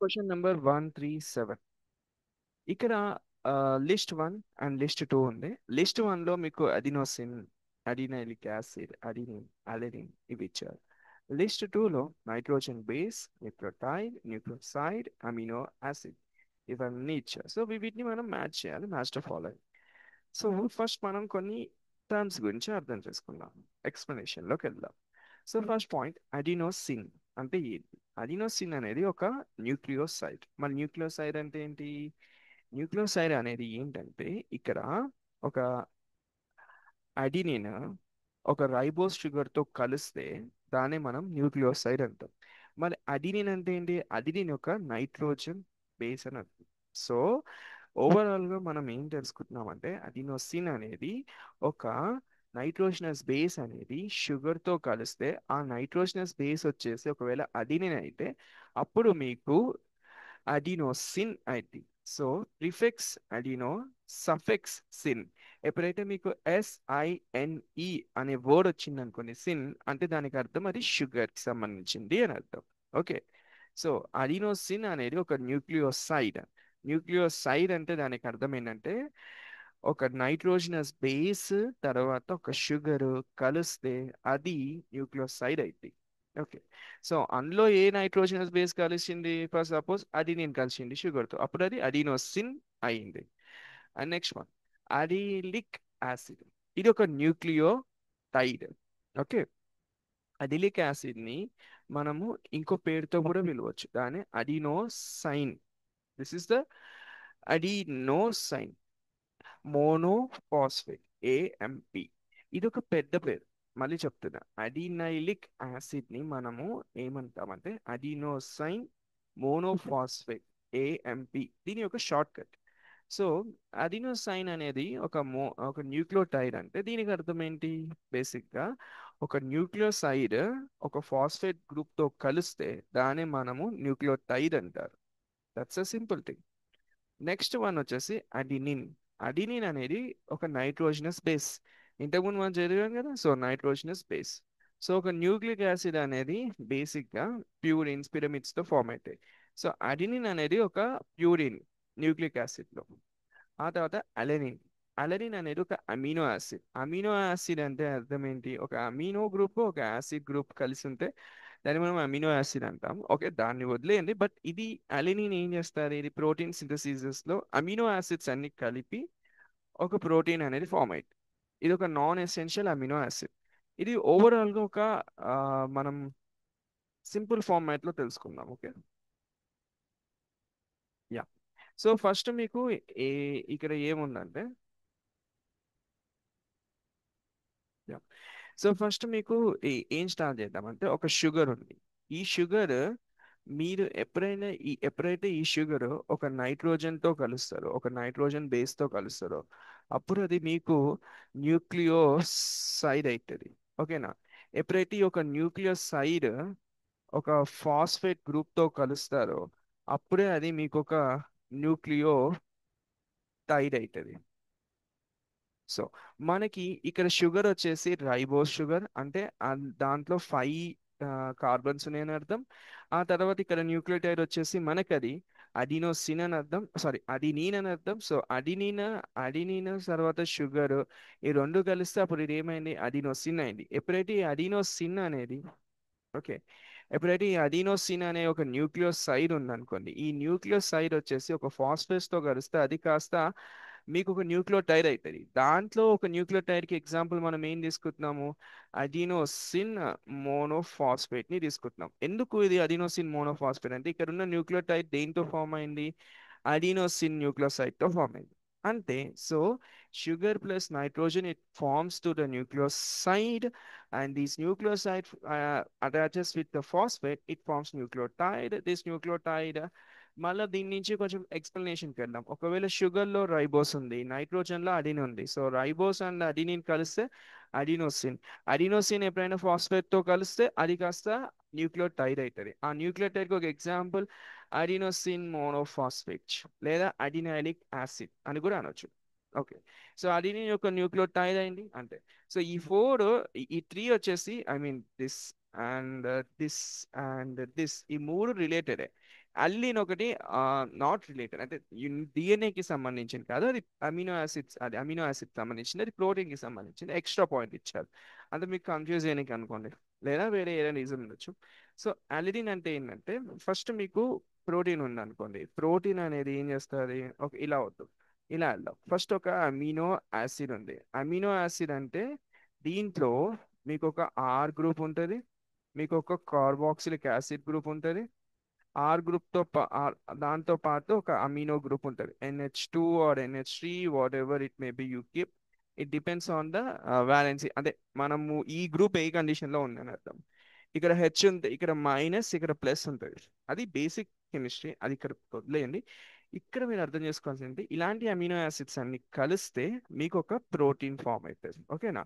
Question number 137. ఇక్కడ list 1 and list 2 ఉంది. List 1లో మీకు అడినోసిన్, అడినైలిక్ యాసిడ్, అడినిన్, అలెనిన్ ఇవి ఇచ్చారు. లిస్ట్ 2లో nitrogen base, nucleotide, nucleoside, amino acid ఇవన్నీ ఇచ్చారు. సో వీటిని మనం మ్యాచ్ చేయాలి, match to following. So first మనం కొన్ని టర్మ్స్ గురించి అర్థం చేసుకుందాం, ఎక్స్ప్లెనేషన్లోకి వెళ్దాం. సో ఫస్ట్ పాయింట్, అడినోసిన్ అంటే ఏంటి? అడినోసిన్ అనేది ఒక న్యూక్లియోసైడ్. మరి న్యూక్లియోసైడ్ అంటే ఏంటి? న్యూక్లియోసైడ్ అనేది ఏంటంటే ఇక్కడ ఒక అడినిన్ ఒక రైబోస్ షుగర్తో కలిస్తే దాన్ని మనం న్యూక్లియోసైడ్ అంటాం. మరి అడినిన్ అంటే ఏంటి? అడినిన్ యొక్క నైట్రోజన్ బేస్ అని అర్థం. సో ఓవరాల్గా మనం ఏం తెలుసుకుంటున్నామంటే అడినోసిన్ అనేది ఒక నైట్రోజనస్ బేస్ అనేది షుగర్తో కలిస్తే ఆ నైట్రోజనస్ బేస్ వచ్చేసి ఒకవేళ అడినిన్ అయితే అప్పుడు మీకు అడినోసిన్ అయింది. So prefix Adreno, suffix sin. ఎప్పుడైతే మీకు SINE అనే వర్డ్ వచ్చింది అనుకోండి, సిన్ అంటే దానికి అర్థం అది షుగర్కి సంబంధించింది అని అర్థం. ఓకే. సో అడినోసిన్ అనేది ఒక న్యూక్లియోసైడ్. న్యూక్లియోసైడ్ అంటే దానికి అర్థం ఏంటంటే ఒక నైట్రోజనస్ బేస్ తర్వాత ఒక షుగర్ కలిస్తే అది న్యూక్లియోసైడ్ అయింది. ఓకే. సో అందులో ఏ నైట్రోజనస్ బేస్ కలిసింది? ఫర్ సపోజ్ అడినిన్ కలిసింది షుగర్తో, అప్పుడు అది అడినోసిన్ అయింది. And next one, adenylic acid. ఇది ఒక న్యూక్లియోటైడ్. ఓకే. అడిలిక్ యాసిడ్ని మనము ఇంకో పేరుతో కూడా పిలవచ్చు, దాన్ని అడినోసైన్. This is the అడినోసైన్ monophosphate, AMP. ఇది ఒక పెద్ద పేరు. మళ్ళీ చెప్తున్నా, అడినైలిక్ యాసిడ్ ని మనము ఏమంటామంటే అడినోసైన్ మోనోఫాస్ఫేట్, AMP. దీని యొక్క షార్ట్ కట్. సో అడినోసైన్ అనేది ఒక న్యూక్లియోటైడ్. అంటే దీనికి అర్థం ఏంటి? బేసిక్ గా ఒక న్యూక్లియోసైడ్ ఒక ఫాస్ఫేట్ గ్రూప్ తో కలిస్తే దాన్ని మనము న్యూక్లియోటైడ్ అంటారు. That's a simple thing. Next one వచ్చేసి అడినిన్. అడినిన్ అనేది ఒక నైట్రోజనస్ బేస్. ఇంతకుముందు మనం చదివాం కదా, సో నైట్రోజనస్ బేస్. సో ఒక న్యూక్లిక్ యాసిడ్ అనేది బేసిక్గా ప్యూరిన్స్, పిరమిడ్స్తో ఫామ్ అవుతాయి. సో అడినిన్ అనేది ఒక ప్యూరిన్ న్యూక్లిక్ యాసిడ్లో. ఆ తర్వాత అలెనిన్. అలెనిన్ అనేది ఒక అమినో యాసిడ్. అమినో యాసిడ్ అంటే అర్థం ఏంటి? ఒక అమినో గ్రూప్ ఒక యాసిడ్ గ్రూప్ కలిసి ఉంటే దాన్ని మనం అమినో యాసిడ్ అంటాం. ఓకే, దాన్ని వదిలేయండి. బట్ ఇది అలెనిన్ ఏం చేస్తారు? ఇది ప్రోటీన్ సింథసిస్ లో అమినో యాసిడ్స్ అన్ని కలిపి ఒక ప్రోటీన్ అనేది ఫామ్ అయింది. ఇది ఒక నాన్ ఎసెన్షియల్ అమినో యాసిడ్. ఇది ఓవరాల్ గా ఒక మనం సింపుల్ ఫార్మాట్ లో తెలుసుకుందాం. ఓకే. యా. సో ఫస్ట్ మీకు ఏ ఇక్కడ ఏముందంటే, యా, సో ఫస్ట్ మీకు ఏం స్టార్ట్ చేద్దామంటే ఒక షుగర్ ఉంది. ఈ షుగర్ మీరు ఎప్పుడైతే ఈ షుగర్ ఒక నైట్రోజన్ తో కలుస్తారో, ఒక నైట్రోజన్ బేస్ తో కలుస్తారో అప్పుడు అది మీకు న్యూక్లియోసైడ్ అవుతుంది. ఓకేనా? ఎప్పుడైతే ఈ ఒక న్యూక్లియోసైడ్ ఒక ఫాస్ఫేట్ గ్రూప్ తో కలుస్తారో అప్పుడే అది మీకు ఒక న్యూక్లియోటైడ్ అవుతుంది. సో మనకి ఇక్కడ షుగర్ వచ్చేసి రైబోస్ షుగర్ అంటే దాంట్లో 5 కార్బన్స్ ఉన్నాయని అర్థం. ఆ తర్వాత ఇక్కడ న్యూక్లియోటైడ్ వచ్చేసి మనకి అది అడినోసిన్ అని అర్థం, సారీ అడినీన్ అని అర్థం. సో అడినీన్ తర్వాత షుగర్ ఈ రెండు కలిస్తే అప్పుడు ఇది ఏమైంది? అడినోసిన్ అయింది. ఎప్పుడైతే ఈ అడినోసిన్ అనేది, ఓకే, ఎప్పుడైతే ఈ అడినోసిన్ అనే ఒక న్యూక్లియోసైడ్ ఉందనుకోండి, ఈ న్యూక్లియోసైడ్ వచ్చేసి ఒక ఫాస్ఫేట్స్ తో కలిస్తే అది కాస్త మీకు ఒక న్యూక్లియోటైడ్ అవుతుంది. దాంట్లో ఒక న్యూక్లియోటైడ్ కి ఎగ్జాంపుల్ మనం ఏం తీసుకుంటున్నాము? అడినోసిన్ మోనోఫాస్ఫేట్ ని తీసుకుంటున్నాం. ఎందుకు ఇది అడినోసిన్ మోనోఫాస్ఫేట్ అంటే ఇక్కడ ఉన్న న్యూక్లియోటైడ్ దేంతో ఫామ్ అయింది? అడినోసిన్ న్యూక్లియోసైడ్ తో ఫామ్ అయింది. అంతే. So sugar plus nitrogen, it forms to the nucleoside, and this nucleoside attaches with the phosphate, it forms nucleotide. This nucleotide మళ్ళీ దీని నుంచి కొంచెం ఎక్స్ప్లెనేషన్కి వెళ్దాం. ఒకవేళ షుగర్లో రైబోస్ ఉంది, నైట్రోజన్లో అడిన్ ఉంది. సో రైబోస్ అండ్ అడినిన్ కలిస్తే అడినోసిన్. అడినోసిన్ ఎప్పుడైనా ఫాస్ఫేట్తో కలిస్తే అది కాస్త న్యూక్లియోటైడ్ అవుతుంది. ఆ న్యూక్లియోటైడ్కి ఒక ఎగ్జాంపుల్ అడినోసిన్ మోనోఫాస్ఫేట్ లేదా అడినైలిక్ యాసిడ్ అని కూడా అనొచ్చు. ఓకే. సో అడినిన్ యొక్క న్యూక్లియోటైడ్ అయింది అంటే. సో ఈ 4, ఈ 3 వచ్చేసి I mean this and this and this ఈ మూడు రిలేటెడే. అల్లిన్ ఒకటి నాట్ రిలేటెడ్, అంటే డిఎన్ఏకి సంబంధించింది కాదు, అది అమినో యాసిడ్స్, అది అమినో యాసిడ్ సంబంధించింది, అది ప్రోటీన్కి సంబంధించింది, ఎక్స్ట్రా పాయింట్ ఇచ్చారు. అంటే మీకు కన్ఫ్యూజ్ చేయడానికి అనుకోండి, లేదా వేరే ఏదైనా రీజన్ ఉండొచ్చు. సో అలిడిన్ అంటే ఏంటంటే, ఫస్ట్ మీకు ప్రోటీన్ ఉంది అనుకోండి, ప్రోటీన్ అనేది ఏం చేస్తుంది, ఒక ఇలా అవుతుంది, ఇలా వెళ్దాం. ఫస్ట్ ఒక అమినో యాసిడ్ ఉంది. అమినో యాసిడ్ అంటే దీంట్లో మీకు ఒక ఆర్ గ్రూప్ ఉంటుంది, మీకు ఒక కార్బాక్సిలిక్ యాసిడ్ గ్రూప్ ఉంటుంది, ఆర్ గ్రూప్ దాంతో పాటు ఒక అమినో గ్రూప్ ఉంటుంది, NH2 or NH3, whatever it may be you keep, it depends on the valency. అంటే మనము ఈ గ్రూప్ ఏ కండిషన్ లో ఉందని అర్థం. ఇక్కడ హెచ్ ఉంది, ఇక్కడ మైనస్, ఇక్కడ ప్లస్ ఉంటుంది. అది బేసిక్ కెమిస్ట్రీ, అది ఇక్కడ వదిలేయండి. ఇక్కడ మీరు అర్థం చేసుకోవాల్సింది, ఇలాంటి అమినో యాసిడ్స్ అన్ని కలిస్తే మీకు ఒక ప్రోటీన్ ఫామ్ అవుతుంది. ఓకేనా?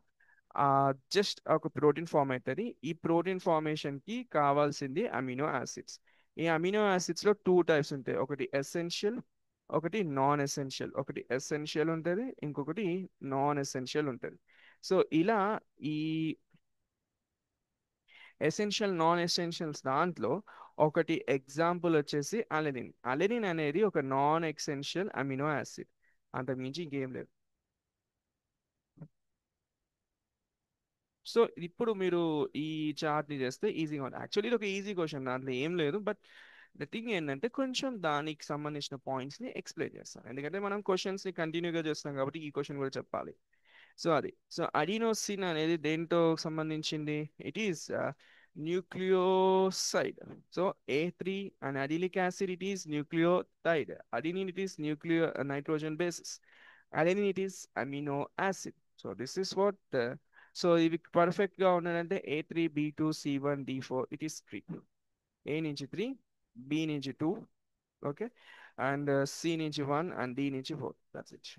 ఆ జస్ట్ ఒక ప్రోటీన్ ఫామ్ అవుతుంది. ఈ ప్రోటీన్ ఫార్మేషన్ కి కావాల్సింది అమినో యాసిడ్స్. ఈ అమినో యాసిడ్స్ లో టూ టైప్స్ ఉంటాయి, ఒకటి ఎసెన్షియల్, ఒకటి నాన్ ఎసెన్షియల్. ఒకటి ఎసెన్షియల్ ఉంటుంది, ఇంకొకటి నాన్ ఎసెన్షియల్ ఉంటుంది. సో ఇలా ఈ ఎసెన్షియల్ నాన్ ఎసెన్షియల్స్ దాంట్లో ఒకటి ఎగ్జాంపుల్ వచ్చేసి అలెనిన్. అలెనిన్ అనేది ఒక నాన్ ఎసెన్షియల్ అమినో యాసిడ్, అంతకు మించి ఇంకేం లేదు. సో ఇప్పుడు మీరు ఈ చార్ట్ ని చేస్తే ఈజీగా ఉంది. యాక్చువల్లీ ఇది ఒక ఈజీ క్వశ్చన్, దాంట్లో ఏం లేదు. బట్ ద థింగ్ ఏంటంటే, కొంచెం దానికి సంబంధించిన పాయింట్స్ ని ఎక్స్ప్లెయిన్ చేస్తాను, ఎందుకంటే మనం క్వశ్చన్స్ ని కంటిన్యూగా చేస్తాం కాబట్టి ఈ క్వశ్చన్ కూడా చెప్పాలి. సో అది, సో అడినోసిన్ అనేది దేంతో సంబంధించింది? It is nucleoside. So A3 and adylic acid, it is nucleotide. Adenine, it is nucleo nitrogen bases. Adenine, it is amino acid. So this is what so ఇవి perfect గా ఉన్నాయంటే A3 B2 C1 D4, it is 3. A నుంచి 3, B నుంచి 2, okay, and C నుంచి 1 and D నుంచి 4. That's it.